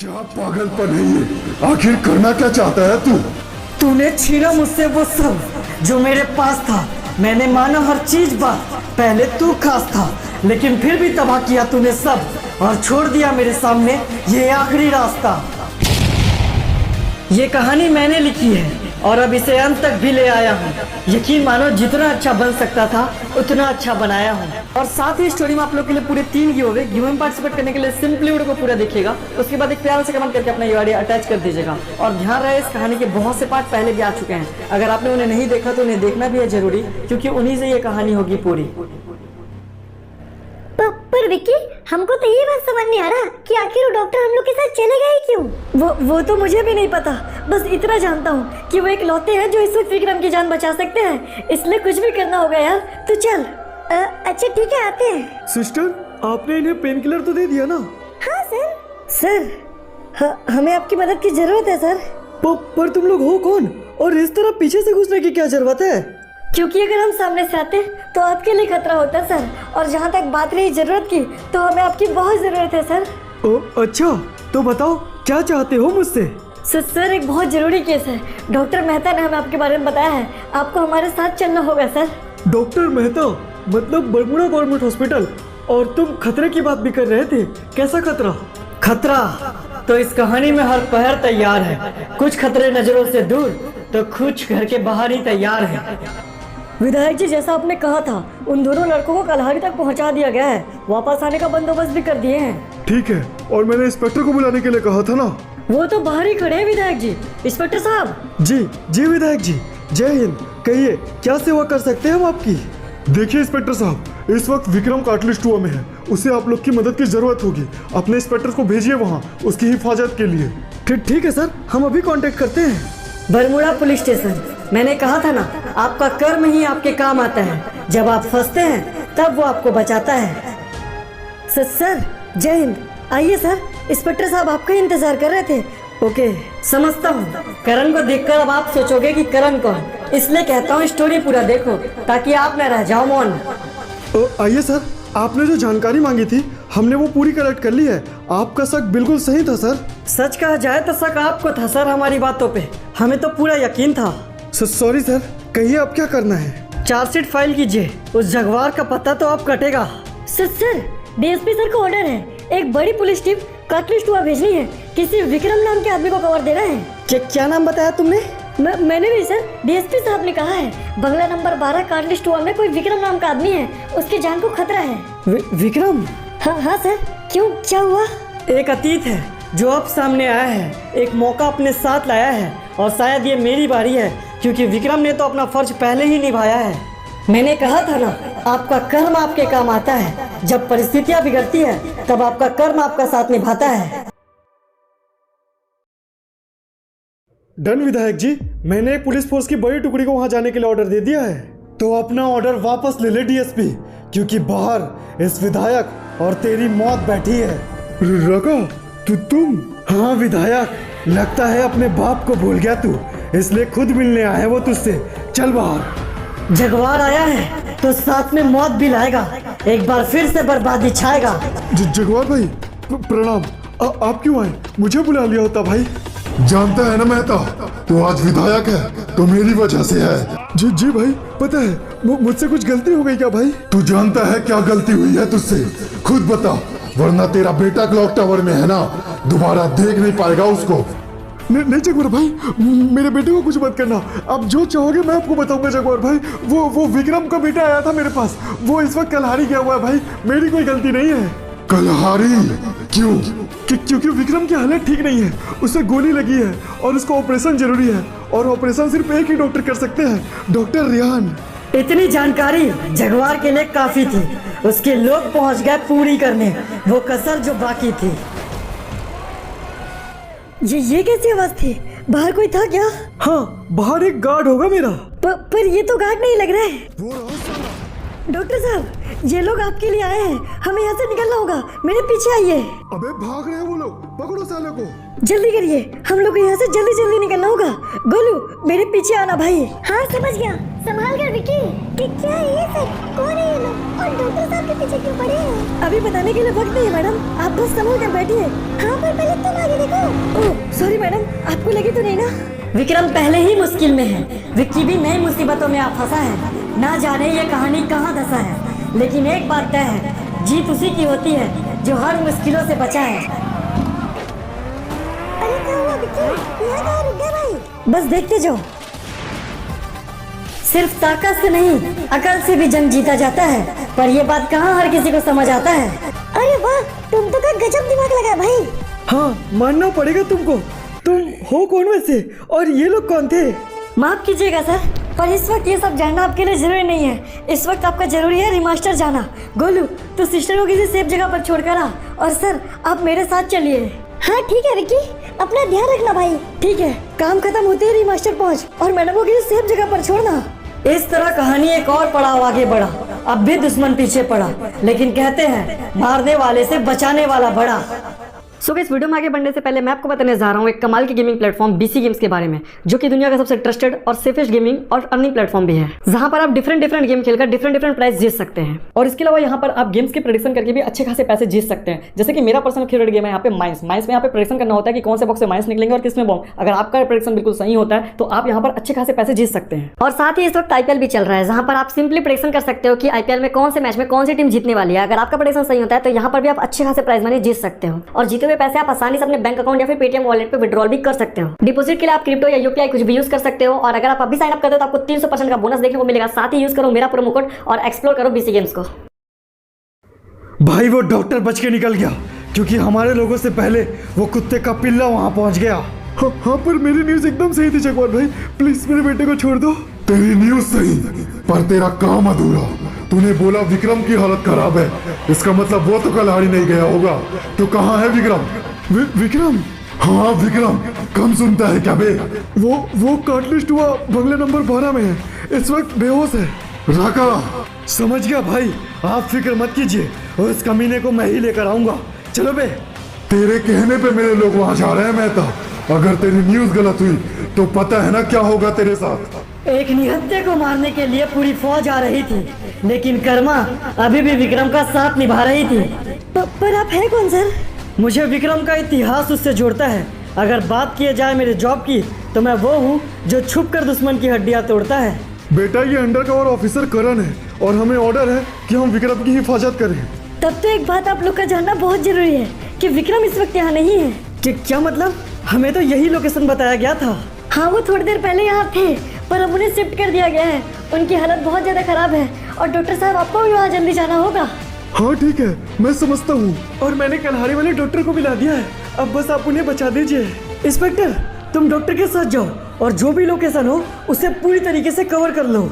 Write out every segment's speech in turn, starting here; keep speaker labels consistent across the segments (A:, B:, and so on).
A: क्या पागलपन है ये? आखिर करना क्या चाहता है तू?
B: तूने छीना मुझसे वो सब जो मेरे पास था। मैंने माना हर चीज बात, पहले तू खास था, लेकिन फिर भी तबाह किया तूने सब और छोड़ दिया मेरे सामने ये आखिरी रास्ता। ये कहानी मैंने लिखी है और अब इसे अंत तक भी ले आया हूँ। यकीन मानो जितना अच्छा बन सकता था उतना अच्छा बनाया हूँ। और साथ ही स्टोरी में आप लोग के लिए पूरे 3 गिव में पार्टिसिपेट करने के लिए सिंपली वीडियो को पूरा देखिएगा। उसके बाद एक प्यार से कमेंट करके अपना यूआईडी अटैच कर दीजिएगा। और ध्यान रहे, इस कहानी के बहुत से पार्ट पहले भी आ चुके हैं। अगर आपने उन्हें नहीं देखा तो उन्हें देखना भी है जरूरी, क्योंकि उन्हीं से ये कहानी होगी पूरी।
C: पर विक्की, हमको तो ये बात समझ नहीं आ रहा कि आखिर वो डॉक्टर हम लोग के साथ चलेगा ही क्यों? वो तो मुझे भी नहीं पता। बस इतना जानता हूँ कि वो एक लौते हैं जो इस वक्त विक्रम की जान बचा सकते हैं, इसलिए कुछ भी करना होगा यार। तो चल। अच्छा ठीक है, आते हैं।
B: सिस्टर, आपने इन्हें पेन किलर तो दे दिया ना?
C: हाँ सर। हमें आपकी मदद की जरूरत है सर।
B: पर तुम लोग हो कौन और इस तरह पीछे से घुसने की क्या जरूरत है?
C: क्योंकि अगर हम सामने से आते तो आपके लिए खतरा होता है सर, और जहाँ तक बात रही जरूरत की तो हमें आपकी बहुत जरूरत है सर।
B: अच्छा, तो बताओ क्या चाहते हो मुझसे?
C: सर एक बहुत जरूरी केस है। डॉक्टर मेहता ने हमें आपके बारे में बताया है, आपको हमारे साथ चलना होगा सर।
B: डॉक्टर मेहता मतलब बरमुड़ा गवर्नमेंट हॉस्पिटल? और तुम खतरे की बात भी कर रहे थे। कैसा खतरा? खतरा तो इस कहानी में हर पहर तैयार है। कुछ खतरे नजरों से दूर तो कुछ घर के बाहर ही तैयार है। विधायक जी, जैसा आपने कहा था उन दोनों लड़कों को कल्हाड़ी तक पहुंचा दिया गया है। वापस आने का बंदोबस्त भी कर दिए हैं।
A: ठीक है, और मैंने इंस्पेक्टर को बुलाने के लिए कहा था ना?
C: वो तो बाहर ही खड़े हैं विधायक जी। इंस्पेक्टर साहब।
B: जी विधायक जी, जय हिंद। कहिए क्या सेवा कर सकते हैं हम आपकी?
A: देखिए इंस्पेक्टर साहब, इस वक्त विक्रम काटलिस्टुआ में है। उसे आप लोग की मदद की जरूरत होगी। अपने इंस्पेक्टर को भेजिए वहाँ उसकी हिफाजत के लिए।
B: ठीक है सर, हम अभी कांटेक्ट करते हैं।
C: Bermuda police station. मैंने कहा था ना, आपका कर्म ही आपके काम आता है। जब आप फंसते हैं तब वो आपको बचाता है। सर जय हिंद। आइए सर, इंस्पेक्टर साहब आपका इंतजार कर रहे थे। ओके, समझता हूँ। करण को देखकर अब आप सोचोगे कि करण कौन, इसलिए कहता हूँ स्टोरी पूरा देखो ताकि आप न रह जाओ मौन।
B: आइए सर, आपने जो जानकारी मांगी थी हमने वो पूरी कलेक्ट कर ली है। आपका शक बिल्कुल सही था सर। सच कहा जाए तो शक आपको था सर हमारी बातों पे। हमें तो पूरा यकीन था। सॉरी सर, कहिए अब क्या करना है? चार्जशीट फाइल कीजिए। उस जगवार का पता तो अब कटेगा।
C: सर डीएसपी सर को ऑर्डर है, एक बड़ी पुलिस टीम काटलिस्टुआ भेजनी है। किसी विक्रम नाम के आदमी को कवर देना है।
B: क्या नाम बताया तुमने?
C: मैंने नहीं सर, डीएसपी साहब ने कहा है। बंगला नंबर 12 काटलिस्टुआ में कोई विक्रम नाम का आदमी है, उसकी जान को खतरा है।
B: विक्रम?
C: हाँ सर। क्यों, क्या हुआ?
B: एक अतीत है जो अब सामने आया है। एक मौका अपने साथ लाया है और शायद ये मेरी बारी है, क्योंकि विक्रम ने तो अपना फर्ज पहले ही निभाया है।
C: मैंने कहा था ना, आपका कर्म आपके काम आता है। जब परिस्थितियाँ बिगड़ती है तब आपका कर्म आपका साथ निभाता है।
B: डन विधायक जी, मैंने एक पुलिस फोर्स की बड़ी टुकड़ी को वहां जाने के लिए ऑर्डर दे दिया है। तो अपना ऑर्डर वापस ले ले डीएसपी, क्योंकि बाहर इस विधायक और तेरी मौत बैठी है।
A: रका, तुम?
B: हाँ विधायक, लगता है अपने बाप को भूल गया तू, इसलिए खुद मिलने आया है वो तुझसे। चल बाहर।
C: जगवार आया है तो साथ में मौत भी लाएगा। एक बार फिर से बर्बादी छाएगा।
A: जगवार भाई प्रणाम। आप क्यों आए? मुझे बुला लिया होता भाई। जानता है ना मेहता, तू आज विधायक है तो मेरी वजह से है।
B: जी भाई, पता है मुझसे कुछ गलती हो गई क्या भाई?
A: तू जानता है क्या गलती हुई है तुझसे? खुद बता, वरना तेरा बेटा क्लॉक टावर में है ना, दोबारा देख नहीं पाएगा उसको।
B: नहीं जगवार भाई, मेरे बेटे को कुछ मत करना। आप जो चाहोगे मैं आपको बताऊंगा जगवार भाई। वो विक्रम का बेटा आया था मेरे पास, वो इस वक्त कल्हाड़ी गया हुआ है भाई। मेरी कोई गलती नहीं है।
A: कल्हाड़ी? क्यों?
B: क्योंकि विक्रम की हालत ठीक नहीं है, उसे गोली लगी है और उसको ऑपरेशन जरूरी है, और ऑपरेशन सिर्फ एक ही डॉक्टर कर सकते हैं, डॉक्टर रियान।
C: इतनी जानकारी जगवार के लिए काफी थी। उसके लोग पहुंच गए पूरी करने वो कसर जो बाकी थी। ये कैसी आवाज थी? बाहर कोई था क्या?
B: हाँ, बाहर एक गार्ड होगा मेरा।
C: पर ये तो गार्ड नहीं लग रहा है। डॉक्टर साहब, ये लोग आपके लिए आए हैं, हमें यहाँ से निकलना होगा। मेरे पीछे आइए।
A: अबे भाग रहे हैं वो लोग, पकड़ो साले को।
C: जल्दी करिए, हम लोग को यहाँ से जल्दी निकलना होगा। गोलू, मेरे पीछे आना भाई। हाँ समझ गया, संभाल कर विकी। क्या है ये सब? कौन है ये लोग और डॉक्टर साहब के पीछे क्यों पड़े हैं? अभी बताने के लिए वक्त नहीं है मैडम, आप बस संभल कर बैठिए। हाँ पर पहले तुम आगे देखो। मैडम, आपको लगी तो नहीं ना? विक्रम पहले ही मुश्किल में है, विक्की भी नई मुसीबतों में आप फंसा है। ना जाने ये कहानी कहाँ धंसा है, लेकिन एक बात तय है, जीत उसी की होती है जो हर मुश्किलों से बचा है। अरे क्या हुआ विक्की? यहाँ कहाँ रुक गया भाई? बस देखते जाओ। सिर्फ ताकत से नहीं, अकल से भी जंग जीता जाता है, पर ये बात कहाँ हर किसी को समझ आता है। अरे वाह, तुम तो का गजब दिमाग लगा भाई।
B: हाँ, मानना पड़ेगा तुमको। तुम हो कौन वैसे, और ये लोग कौन थे?
C: माफ कीजिएगा सर, पर इस वक्त ये सब जानना आपके लिए जरूरी नहीं है। इस वक्त आपका जरूरी है रिमास्टर जाना। गोलू, तो सिस्टर को किसी सेफ जगह पर छोड़कर आ, और सर आप मेरे साथ चलिए। हाँ ठीक है विक्की, अपना ध्यान रखना भाई। ठीक है, काम खत्म होते ही रिमास्टर पहुँच और मैडम को किसी सेफ जगह पर छोड़ना।
B: इस तरह कहानी एक और पड़ाव आगे बढ़ा। अब भी दुश्मन पीछे पड़ा, लेकिन कहते हैं मारने वाले से बचाने वाला बड़ा।
C: सो इस वीडियो में आगे बढ़ने से पहले मैं आपको बताने जा रहा हूँ एक कमाल की गेमिंग प्लेटफॉर्म बीसी गेम्स के बारे में, जो कि दुनिया का सबसे ट्रस्टेड और सेफेस्ट गेमिंग और अर्निंग प्लेटफॉर्म भी है, जहाँ पर आप डिफरेंट गेम खेलकर डिफरेंट प्राइस जीत सकते हैं। और इसके अलावा यहाँ पर आप गेम्स के प्रेडिक्शन करके भी अच्छे खासे पैसे जीत सकते हैं। जैसे कि मेरा पर्सनल फेवरेट गेम है यहाँ पे माइंस में यहाँ पे प्रेडिक्शन करना होता है कि कौन से बॉक्स से माइंस निकलेंगे और किसमें बॉम्ब। अगर आपका प्रेडिक्शन बिल्कुल सही होता है तो आप यहाँ पर अच्छे खासे पैसे जीत सकते हैं। और साथ ही इस वक्त आईपीएल भी चल रहा है, जहाँ पर आप सिंपली प्रेडिक्शन कर सकते हो कि आईपीएल में कौन से मैच में कौन सी टीम जीतने वाली है। अगर आपका प्रेडिक्शन सही होता है तो यहाँ पर भी आप अच्छे खासे प्राइस मनी जीत सकते हो, और जीते हुए पैसे आप आसानी से अपने बैंक अकाउंट या फिर पेटीएम वॉलेट पे विड्रॉल भी कर सकते हो। डिपॉजिट के लिए आप क्रिप्टो या यूपीआई कुछ भी यूज कर सकते हो, और अगर आप अभी साइन अप करते हो तो आपको 300% का बोनस देखने को मिलेगा। साथ ही यूज करो मेरा प्रोमो कोड और एक्सप्लोर करो बीसी गेम्स को।
B: भाई वो डॉक्टर बच के निकल गया, क्योंकि हमारे लोगों से पहले वो कुत्ते का पिल्ला वहाँ पहुँच गया।
A: हाँ, पर मेरी न्यूज एकदम सही थी चकवाल भाई, प्लीज मेरे बेटे को छोड़ दो। तेरी न्यूज सही, पर तेरा काम अधूरा। तूने बोला विक्रम की हालत खराब है, इसका मतलब वो तो कल नहीं गया होगा। तो कहाँ है विक्रम?
B: विक्रम?
A: हाँ विक्रम, कम सुनता है क्या बे?
B: वो कार्टलिस्ट हुआ बंगले नंबर 12 में है, इस वक्त बेहोश है।
A: राका,
B: समझ गया भाई, आप फिक्र मत कीजिए, और इस कमीने को मैं ही लेकर आऊंगा। चलो बे।
A: तेरे कहने पे मेरे लोग वहाँ जा रहे हैं मेहता। अगर तेरी न्यूज गलत हुई तो पता है ना क्या होगा तेरे साथ।
B: एक निहत्थे को मारने के लिए पूरी फौज आ रही थी, लेकिन कर्मा अभी भी विक्रम का साथ निभा रही थी।
C: पर आप है कौन सर?
B: मुझे विक्रम का इतिहास उससे जोड़ता है। अगर बात किया जाए मेरे जॉब की, तो मैं वो हूँ जो छुपकर दुश्मन की हड्डियाँ तोड़ता है।
A: बेटा, ये अंडर कवर ऑफिसर करण है, और हमें ऑर्डर है कि हम विक्रम की हिफाजत करें।
C: तब तो एक बात आप लोग का जानना बहुत जरूरी है कि विक्रम इस वक्त यहाँ नहीं है।
B: कि क्या मतलब? हमें तो यही लोकेशन बताया गया था।
C: हाँ, वो थोड़ी देर पहले यहाँ थे, पर अब उन्हें शिफ्ट कर दिया गया है। उनकी हालत बहुत ज्यादा खराब है, और डॉक्टर साहब आपको भी वहाँ जल्दी जाना होगा।
A: हाँ ठीक है, मैं समझता हूँ।
B: और मैंने कलहारी वाले डॉक्टर को भी ला दिया है, अब बस आप उन्हें बचा दीजिए। इंस्पेक्टर, तुम डॉक्टर के साथ जाओ, और जो भी लोकेशन हो उसे पूरी तरीके से कवर कर लो।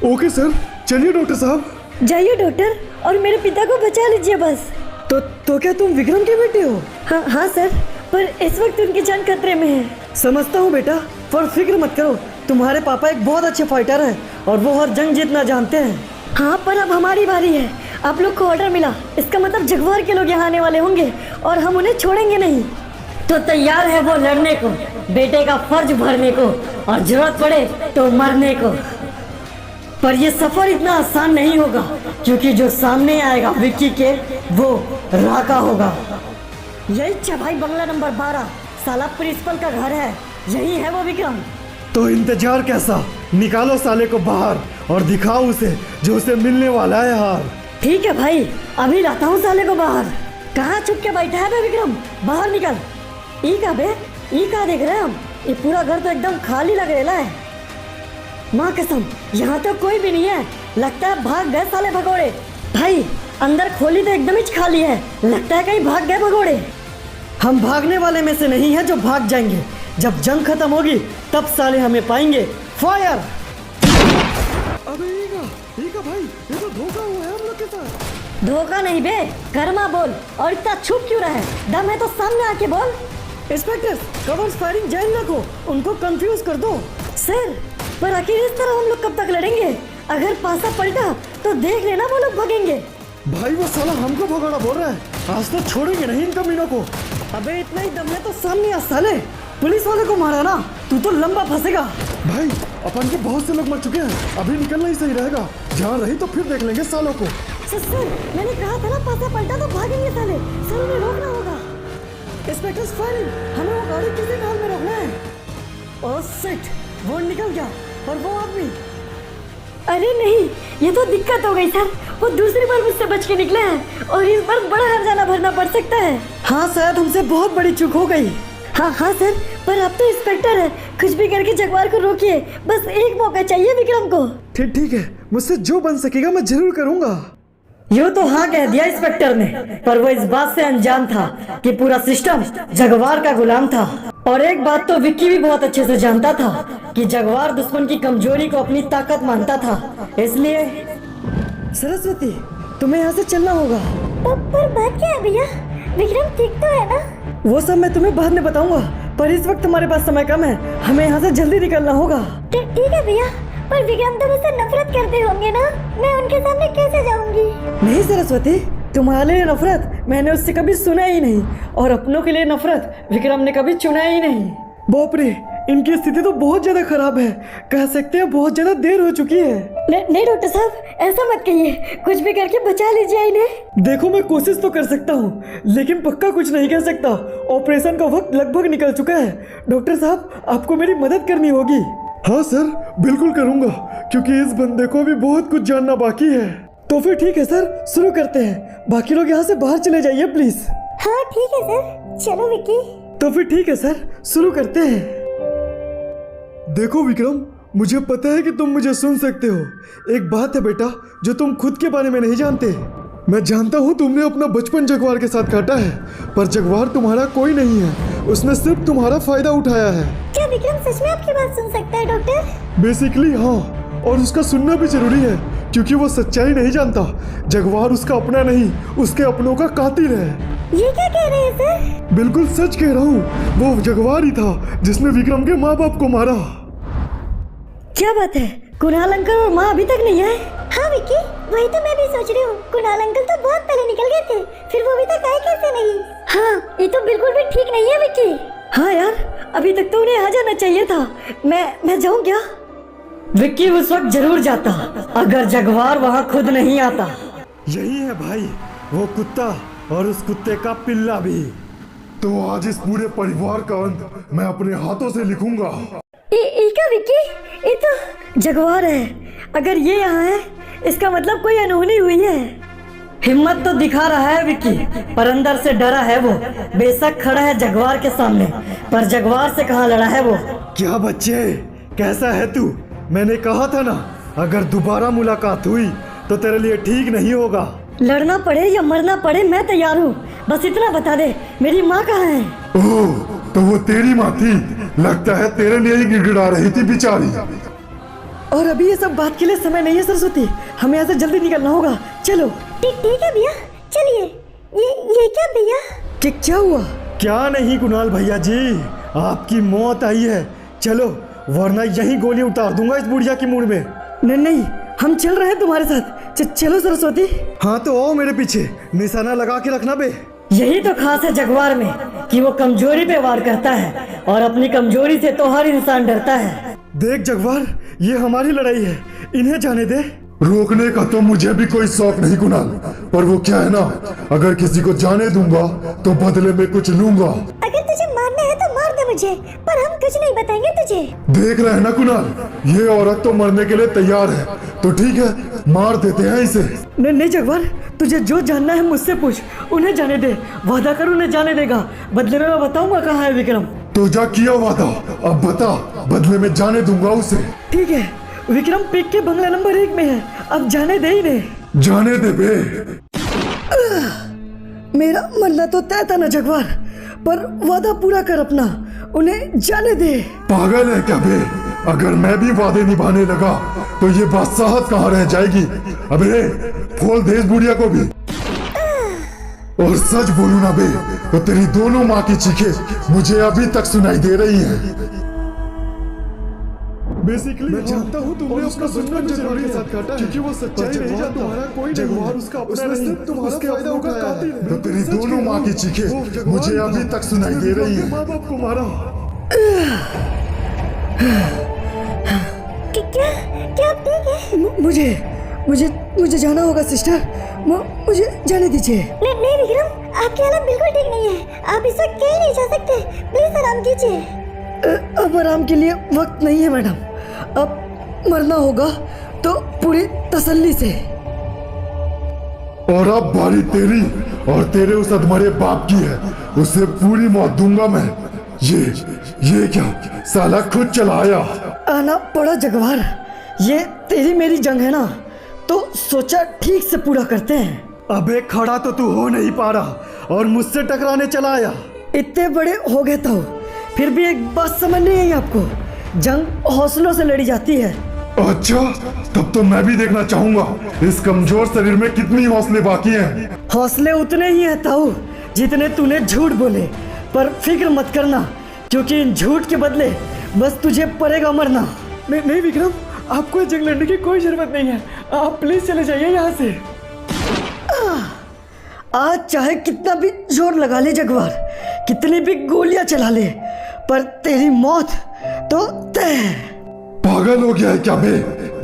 A: ओके सर, चलिए डॉक्टर साहब।
C: जाइए डॉक्टर, और मेरे पिता को बचा लीजिए बस।
B: तो क्या तुम विक्रम के बेटे हो?
C: हाँ सर, पर इस वक्त उनकी जान खतरे में है।
B: समझता हूँ बेटा, पर फिक्र मत करो, तुम्हारे पापा एक बहुत अच्छे फाइटर हैं, और वो हर जंग जीतना जानते हैं।
C: हाँ, पर अब हमारी बारी है। आप लोग को ऑर्डर मिला, इसका मतलब जगवार के लोग यहाँ आने वाले होंगे, और हम उन्हें छोड़ेंगे नहीं।
B: तो तैयार है वो लड़ने को, बेटे का फर्ज भरने को, और जरूरत पड़े तो मरने को। पर ये सफर इतना आसान नहीं होगा, क्योंकि जो सामने आएगा विक्की के, वो राका होगा।
C: यही चभाई बंगला नंबर 12 साला प्रिंसिपल का घर है, यही है वो विक्रम।
B: तो इंतजार कैसा? निकालो साले को बाहर और दिखाओ उसे जो उसे मिलने वाला है हार।
C: ठीक है भाई, अभी लाता हूँ साले को बाहर। कहाँ छुप के बैठा है बे विक्रम? बाहर निकल। ई का बे, ई का देख रहे हम? ये पूरा घर तो एकदम खाली लग रहा है। माँ कसम, यहाँ तो कोई भी नहीं है, लगता है भाग गए साले भगोड़े। भाई अंदर खोली तो एकदम ही खाली है, लगता है कहीं भाग गए भगोड़े।
B: हम भागने वाले में से नहीं है जो भाग जाएंगे। जब जंग खत्म होगी तब साले हमें पाएंगे। फायर!
A: अबे ईका भाई, ये तो धोखा हुआ है हम लोग के साथ।
C: धोखा नहीं बे, कर्मा बोल। और इतना छुप क्यों रहा है? दम है तो सामने आके बोल।
B: इंस्पेक्टर, कवर्स फायरिंग जारी रखो, उनको कंफ्यूज कर दो।
C: सर, पर आखिर इस तरह हम लोग कब तक लड़ेंगे? अगर पासा पलटा तो देख लेना वो लोग भागेंगे।
B: भाई वो साला हमको भगोड़ा बोल रहा है, आज तो छोड़ेंगे नहीं इन कमीनों को। अबे इतना ही दम है तो सामने आ साले, पुलिस वाले को मारा ना, तू तो लंबा फंसेगा।
A: भाई अपन के बहुत से लोग मर चुके हैं, अभी निकलना ही सही रहेगा। जान रही तो फिर देख लेंगे सालों को।
C: सर, मैंने कहा था ना पासा पलटा तो भागेंगे साले, सर उन्हें रोकना होगा।
B: इंस्पेक्टर फायरिंग, हमें वो गाड़ी किसी हाल में रोकना है। ओह शिट, वो निकल गया। और वो आदमी,
C: अरे नहीं, ये तो दिक्कत हो गई सर। वो दूसरी बार मुझसे बच के निकले हैं और इस बार बड़ा हर्जाना भरना पड़ सकता है।
B: हाँ शायद हमसे बहुत बड़ी चूक हो गई।
C: हाँ हाँ सर, पर आप तो इंस्पेक्टर हैं, कुछ भी करके जगवार को रोकिए। बस एक मौका चाहिए विक्रम को।
B: ठीक है, मुझसे जो बन सकेगा मैं जरूर करूंगा। यूँ तो हाँ कह दिया इंस्पेक्टर ने, पर वो इस बात से अनजान था कि पूरा सिस्टम जगवार का गुलाम था। और एक बात तो विक्की भी बहुत अच्छे से जानता था कि जगवार दुश्मन की कमजोरी को अपनी ताकत मानता था। इसलिए सरस्वती, तुम्हें यहाँ से चलना होगा।
C: पर बात क्या है भैया? विक्रम ठीक तो है ना?
B: वो सब मैं तुम्हें बाद में बताऊंगा, पर इस वक्त हमारे पास समय कम है, हमें यहाँ से जल्दी निकलना होगा।
C: ठीक है भैया, पर विक्रम तो मुझसे नफरत करते होंगे ना, मैं उनके सामने कैसे जाऊंगी?
B: नहीं सरस्वती, तुम्हारे लिए नफरत मैंने उससे कभी सुना ही नहीं, और अपनों के लिए नफरत विक्रम ने कभी चुना ही नहीं। बाप रे, इनकी स्थिति तो बहुत ज्यादा खराब है, कह सकते हैं बहुत ज्यादा देर हो चुकी है।
C: नहीं डॉक्टर साहब, ऐसा मत कहिए, कुछ भी करके बचा लीजिए इन्हें।
B: देखो मैं कोशिश तो कर सकता हूँ, लेकिन पक्का कुछ नहीं कह सकता। ऑपरेशन का वक्त लगभग निकल चुका है। डॉक्टर साहब, आपको मेरी मदद करनी होगी। हाँ सर, बिल्कुल करूँगा, क्योंकि इस बंदे को भी बहुत कुछ जानना बाकी है। तो फिर ठीक है सर, शुरू करते हैं। बाकी लोग यहाँ से बाहर चले जाइए प्लीज।
C: हाँ ठीक है सर, चलो विक्की।
B: तो फिर ठीक है सर, शुरू करते हैं। देखो विक्रम, मुझे पता है कि तुम मुझे सुन सकते हो। एक बात है बेटा, जो तुम खुद के बारे में नहीं जानते। मैं जानता हूँ तुमने अपना बचपन जगवार के साथ काटा है, पर जगवार तुम्हारा कोई नहीं है, उसने सिर्फ तुम्हारा फायदा उठाया है।
C: क्या विक्रम सच में आपकी बात सुन सकता है डॉक्टर?
A: बेसिकली हाँ, और उसका सुनना भी जरूरी है, क्योंकि वो सच्चाई नहीं जानता। जगवार उसका अपना नहीं, उसके अपनों का कातिल है।
C: ये क्या कह रहे हैं सर?
A: बिल्कुल सच कह रहा हूँ, वो जगवार ही था जिसने विक्रम के माँ बाप को मारा।
C: क्या बात है, कुणाल अंकल और माँ अभी तक नहीं आए? हाँ विक्की, वही तो मैं भी सोच रही हूँ। कुणाल अंकल तो बहुत पहले निकल गए थे, फिर वो अभी तक आए कैसे नहीं? हाँ, ये तो बिल्कुल भी ठीक नहीं है विक्की।
B: हाँ यार, अभी तक तो उन्हें आ जाना चाहिए था। मैं जाऊँ क्या? विक्की उस वक्त जरूर जाता, अगर जगवार वहाँ खुद नहीं आता। यही है भाई, वो कुत्ता और उस कुत्ते का पिल्ला भी।
A: तो आज इस पूरे परिवार का अंत मैं अपने हाथों से लिखूंगा।
C: क्या विक्की? ये तो
B: जगवार है, अगर ये यहाँ है इसका मतलब कोई अनहोनी हुई है। हिम्मत तो दिखा रहा है विक्की, पर अंदर से डरा है वो। बेशक खड़ा है जगवार के सामने, पर जगवार से कहाँ लड़ा है वो। क्या बच्चे, कैसा है तू? मैंने कहा था ना, अगर दोबारा मुलाकात हुई तो तेरे लिए ठीक नहीं होगा।
C: लड़ना पड़े या मरना पड़े मैं तैयार हूँ, बस इतना बता दे, मेरी माँ कहाँ है?
A: ओह, तो वो तेरी माँ थी। लगता है तेरे लिए ही गिड़गिड़ा रही थी बेचारी।
B: और अभी ये सब बात के लिए समय नहीं है सरस्वती, हमें यहाँ से जल्दी निकलना होगा। चलो।
C: ठीक है भैया, चलिए। ये क्या भैया?
B: क्या हुआ? क्या नहीं कुणाल भैया जी, आपकी मौत आई है। चलो, वरना यही गोली उतार दूंगा इस बुढ़िया की मुंह में। नहीं, हम चल रहे हैं तुम्हारे साथ। चलो सरस्वती। हाँ तो आओ मेरे पीछे, निशाना लगा के रखना बे। यही तो खास है जगवार में कि वो कमजोरी पे वार करता है, और अपनी कमजोरी से तो हर इंसान डरता है। देख जगवार, ये हमारी लड़ाई है, इन्हें जाने दे।
A: रोकने का तो मुझे भी कोई शौक नहीं कुणाल, पर वो क्या है ना, अगर किसी को जाने दूंगा तो बदले में कुछ लूंगा।
C: अगर तुझे मारना है तो मार दे मुझे, पर हम कुछ नहीं बताएंगे तुझे।
A: देख रहे हैं ना कुणाल, ये औरत तो मरने के लिए तैयार है, तो ठीक है, मार देते हैं इसे।
B: नहीं जगवार, तुझे जो जानना है मुझसे पूछ, उन्हें जाने दे। वादा कर उन्हें जाने देगा, बदले में मैं बताऊंगा कहाँ है विक्रम।
A: तो जा किया वादा, अब बता, बदले में जाने दूंगा उसे।
B: ठीक है, विक्रम पिक के बंगला नंबर 1 में है, अब जाने दे इन्हें।
A: जाने दे बे।
B: मेरा मरना तो तय था ना जगवार, पर वादा पूरा कर अपना, उन्हें जाने दे।
A: पागल है क्या बे? अगर मैं भी वादे निभाने लगा तो ये बादशाहत कहाँ रह जाएगी। अबे फोल दे इस बुढ़िया को भी। और सच बोलूं ना बे, तो तेरी दोनों माँ की चीखें मुझे अभी तक सुनाई दे रही हैं। बेसिकली मैं जानता हूँ तुमने उसका सुनना जरूरी के साथ काटा है, क्योंकि वो सच्चाई नहीं जानता। कोई जगवार उसका अपना नहीं, तुम्हारा फायदा उठाया है। तो तेरी दोनों माँ की चीखें मुझे अभी तक सुनाई दे रही हैं। माँ बाप को मारा।
C: क्या आप ठीक है?
B: मुझे जाना होगा सिस्टर, मुझे जाने दीजिए।
C: नहीं विक्रम,
D: आपकी हालत बिल्कुल ठीक नहीं है, आप इस वक्त कहीं नहीं जा सकते, प्लीज आराम कीजिए।
B: अब आराम के लिए वक्त नहीं है मैडम, अब मरना होगा तो पूरी तसल्ली से।
A: और अब बारी तेरी और तेरे उस अधमरे बाप की है, उसे पूरी मौत दूंगा मैं। ये क्या साला खुद चला आया।
B: आना पड़ा जगवार, ये तेरी मेरी जंग है ना, तो सोचा ठीक से पूरा करते हैं।
E: अबे खड़ा तो तू हो नहीं पा रहा और मुझसे टकराने चला आया।
B: इतने बड़े हो गए तो फिर भी एक बात समझ नहीं आई आपको, जंग हौसलों से लड़ी जाती है।
A: अच्छा, तब तो मैं भी देखना चाहूंगा इस कमजोर शरीर में कितनी हौसले बाकी हैं।
B: हौसले उतने ही हैं ताऊ जितने तूने झूठ बोले, पर फिक्र मत करना क्योंकि इन झूठ के बदले बस तुझे पड़ेगा मरना।
E: नहीं विक्रम, आपको ये जंग लड़ने की कोई जरूरत नहीं है, आप प्लीज चले जाइए यहाँ से।
B: आज चाहे कितना भी जोर लगा ले जगवार, कितनी भी गोलियां चला ले, पर तेरी मौत तो तय है।
A: पागल हो गया है क्या बे?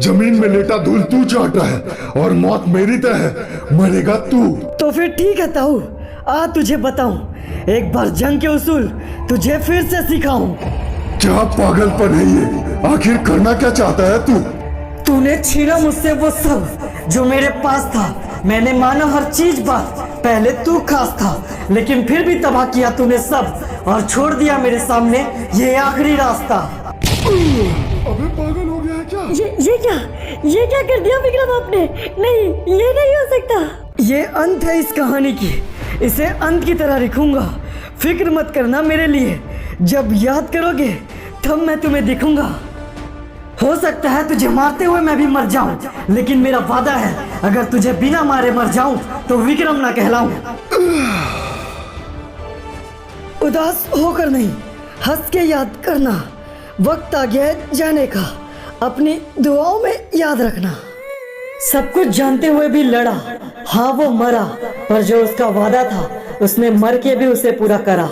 A: जमीन में लेटा धूल तू चाट रहा है और मौत मेरी तय है, मरेगा तू।
B: तो फिर ठीक है ताऊ, आ तुझे बताऊं, एक बार जंग के उसूल तुझे फिर से सिखाऊं।
A: क्या पागलपन है ये? आखिर करना क्या चाहता है तू?
B: तूने छीना मुझसे वो सब जो मेरे पास था, मैंने माना हर चीज बात, पहले तू खास था लेकिन फिर भी तबाह किया तूने सब और छोड़ दिया मेरे सामने ये आखिरी रास्ता।
A: अबे पागल हो गया है क्या?
D: ये क्या कर दिया विक्रम आपने? नहीं, ये नहीं हो सकता।
B: ये अंत है इस कहानी की, इसे अंत की तरह लिखूंगा। फिक्र मत करना मेरे लिए, जब याद करोगे तब मैं तुम्हें दिखूंगा। हो सकता है तुझे मारते हुए मैं भी मर जाऊं, लेकिन मेरा वादा है अगर तुझे बिना मारे मर जाऊं तो विक्रम ना कहलाऊं। उदास होकर नहीं, हंस के याद करना। वक्त आ गया है जाने का, अपनी दुआओं में याद रखना। सब कुछ जानते हुए भी लड़ा, हाँ वो मरा, पर जो उसका वादा था उसने मर के भी उसे पूरा करा।